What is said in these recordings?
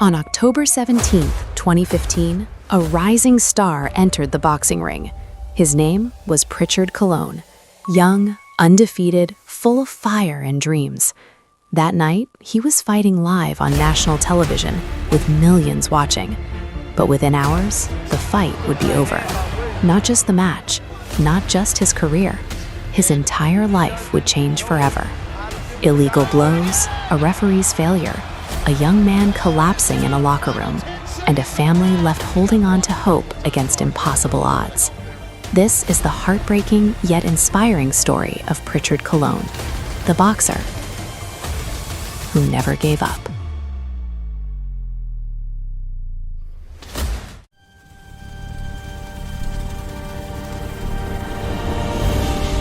On October 17, 2015, a rising star entered the boxing ring. His name was Prichard Colón, young, undefeated, full of fire and dreams. That night, he was fighting live on national television with millions watching. But within hours, the fight would be over. Not just the match, not just his career. His entire life would change forever. Illegal blows, a referee's failure, a young man collapsing in a locker room, and a family left holding on to hope against impossible odds. This is the heartbreaking yet inspiring story of Prichard Colón, the boxer who never gave up.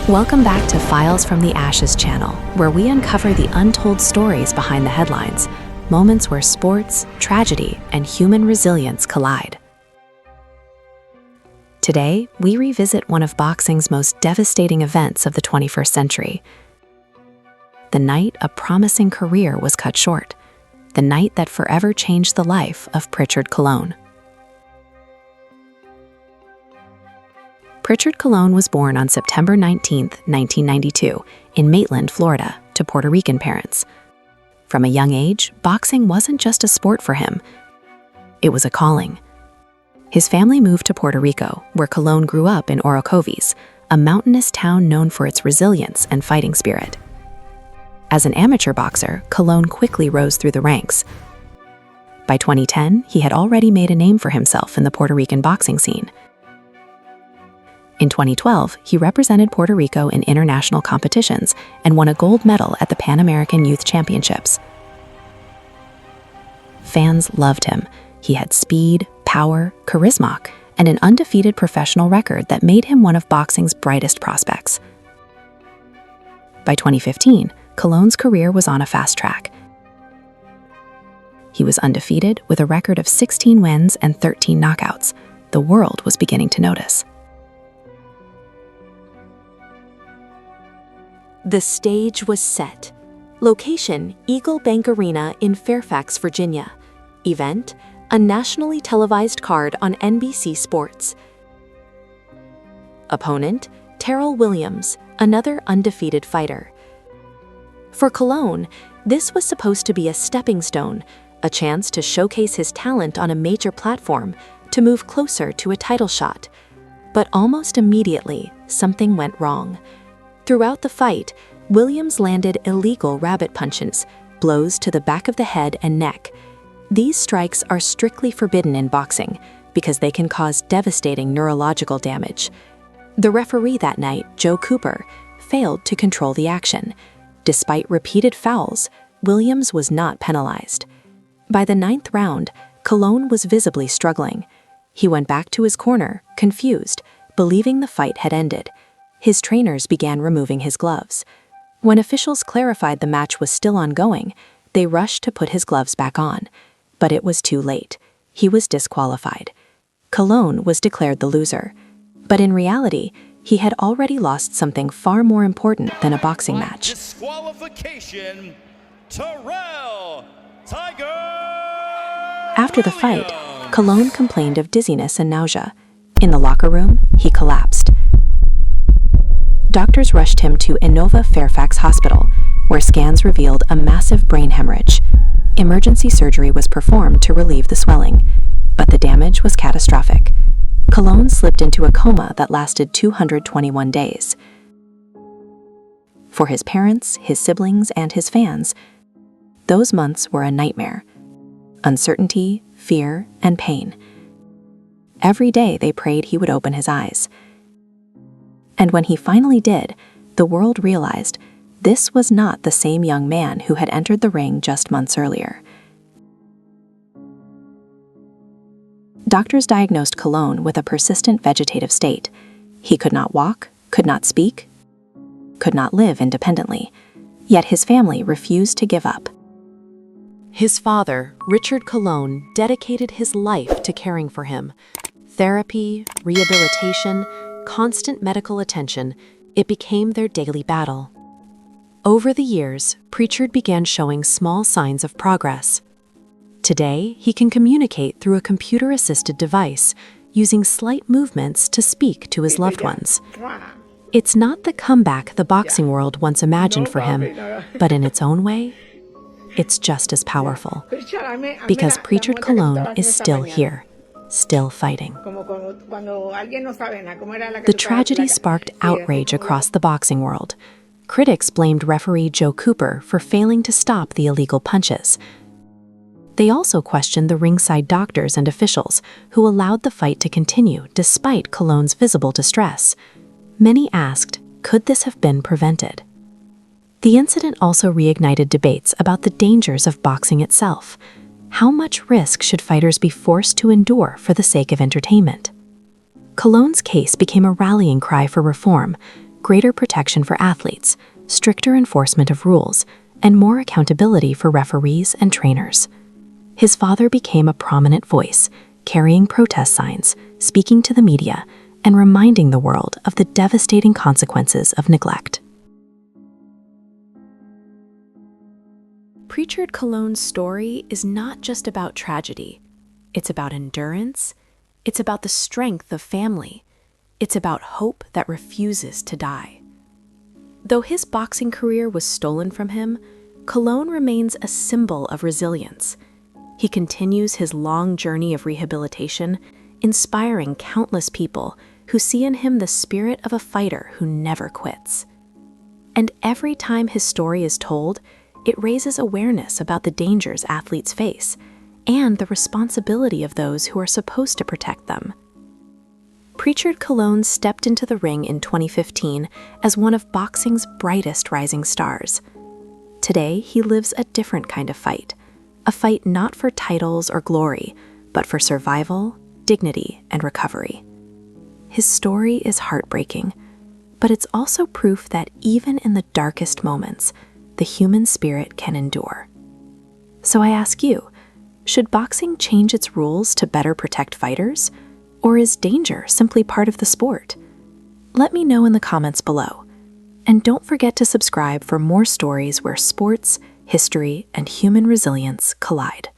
Welcome back to Files from the Ashes channel, where we uncover the untold stories behind the headlines, moments where sports, tragedy, and human resilience collide. Today, we revisit one of boxing's most devastating events of the 21st century. The night a promising career was cut short. The night that forever changed the life of Prichard Colón. Prichard Colón was born on September 19, 1992, in Maitland, Florida, to Puerto Rican parents. From a young age, boxing wasn't just a sport for him. It was a calling. His family moved to Puerto Rico, where Colón grew up in Orocovis, a mountainous town known for its resilience and fighting spirit. As an amateur boxer, Colón quickly rose through the ranks. By 2010, he had already made a name for himself in the Puerto Rican boxing scene. In 2012, he represented Puerto Rico in international competitions and won a gold medal at the Pan American Youth Championships. Fans loved him. He had speed, power, charisma, and an undefeated professional record that made him one of boxing's brightest prospects. By 2015, Colón's career was on a fast track. He was undefeated with a record of 16 wins and 13 knockouts. The world was beginning to notice. The stage was set. Location, Eagle Bank Arena in Fairfax, Virginia. Event, a nationally televised card on NBC Sports. Opponent, Terrell Williams, another undefeated fighter. For Colón, this was supposed to be a stepping stone, a chance to showcase his talent on a major platform, to move closer to a title shot. But almost immediately, something went wrong. Throughout the fight, Williams landed illegal rabbit punches, blows to the back of the head and neck. These strikes are strictly forbidden in boxing because they can cause devastating neurological damage. The referee that night, Joe Cooper, failed to control the action. Despite repeated fouls, Williams was not penalized. By the 9th round, Colón was visibly struggling. He went back to his corner, confused, believing the fight had ended. His trainers began removing his gloves. When officials clarified the match was still ongoing, they rushed to put his gloves back on. But it was too late. He was disqualified. Colón was declared the loser. But in reality, he had already lost something far more important than a boxing match. Disqualification, Terrell Tiger! After the fight, Colón complained of dizziness and nausea. In the locker room, he collapsed. Doctors rushed him to Inova Fairfax Hospital, where scans revealed a massive brain hemorrhage. Emergency surgery was performed to relieve the swelling, but the damage was catastrophic. Colón slipped into a coma that lasted 221 days. For his parents, his siblings, and his fans, those months were a nightmare. Uncertainty, fear, and pain. Every day they prayed he would open his eyes. And when he finally did, the world realized this was not the same young man who had entered the ring just months earlier. Doctors diagnosed Colón with a persistent vegetative state. He could not walk, could not speak, could not live independently. Yet his family refused to give up. His father, Prichard Colón, dedicated his life to caring for him. Therapy, rehabilitation, constant medical attention, it became their daily battle. Over the years, Prichard began showing small signs of progress. Today, he can communicate through a computer-assisted device, using slight movements to speak to his loved ones. It's not the comeback the boxing world once imagined for him, but in its own way, it's just as powerful. Because Prichard Colón is still here, still fighting. The tragedy sparked outrage across the boxing world. Critics blamed referee Joe Cooper for failing to stop the illegal punches. They also questioned the ringside doctors and officials who allowed the fight to continue despite Colón's visible distress. Many asked, could this have been prevented? The incident also reignited debates about the dangers of boxing itself. How much risk should fighters be forced to endure for the sake of entertainment? Colón's case became a rallying cry for reform, greater protection for athletes, stricter enforcement of rules, and more accountability for referees and trainers. His father became a prominent voice, carrying protest signs, speaking to the media, and reminding the world of the devastating consequences of neglect. Prichard Colón's story is not just about tragedy. It's about endurance. It's about the strength of family. It's about hope that refuses to die. Though his boxing career was stolen from him, Colón remains a symbol of resilience. He continues his long journey of rehabilitation, inspiring countless people who see in him the spirit of a fighter who never quits. And every time his story is told, it raises awareness about the dangers athletes face and the responsibility of those who are supposed to protect them. Prichard Colón stepped into the ring in 2015 as one of boxing's brightest rising stars. Today, he lives a different kind of fight, a fight not for titles or glory, but for survival, dignity, and recovery. His story is heartbreaking, but it's also proof that even in the darkest moments, the human spirit can endure. So I ask you, should boxing change its rules to better protect fighters? Or is danger simply part of the sport? Let me know in the comments below. And don't forget to subscribe for more stories where sports, history, and human resilience collide.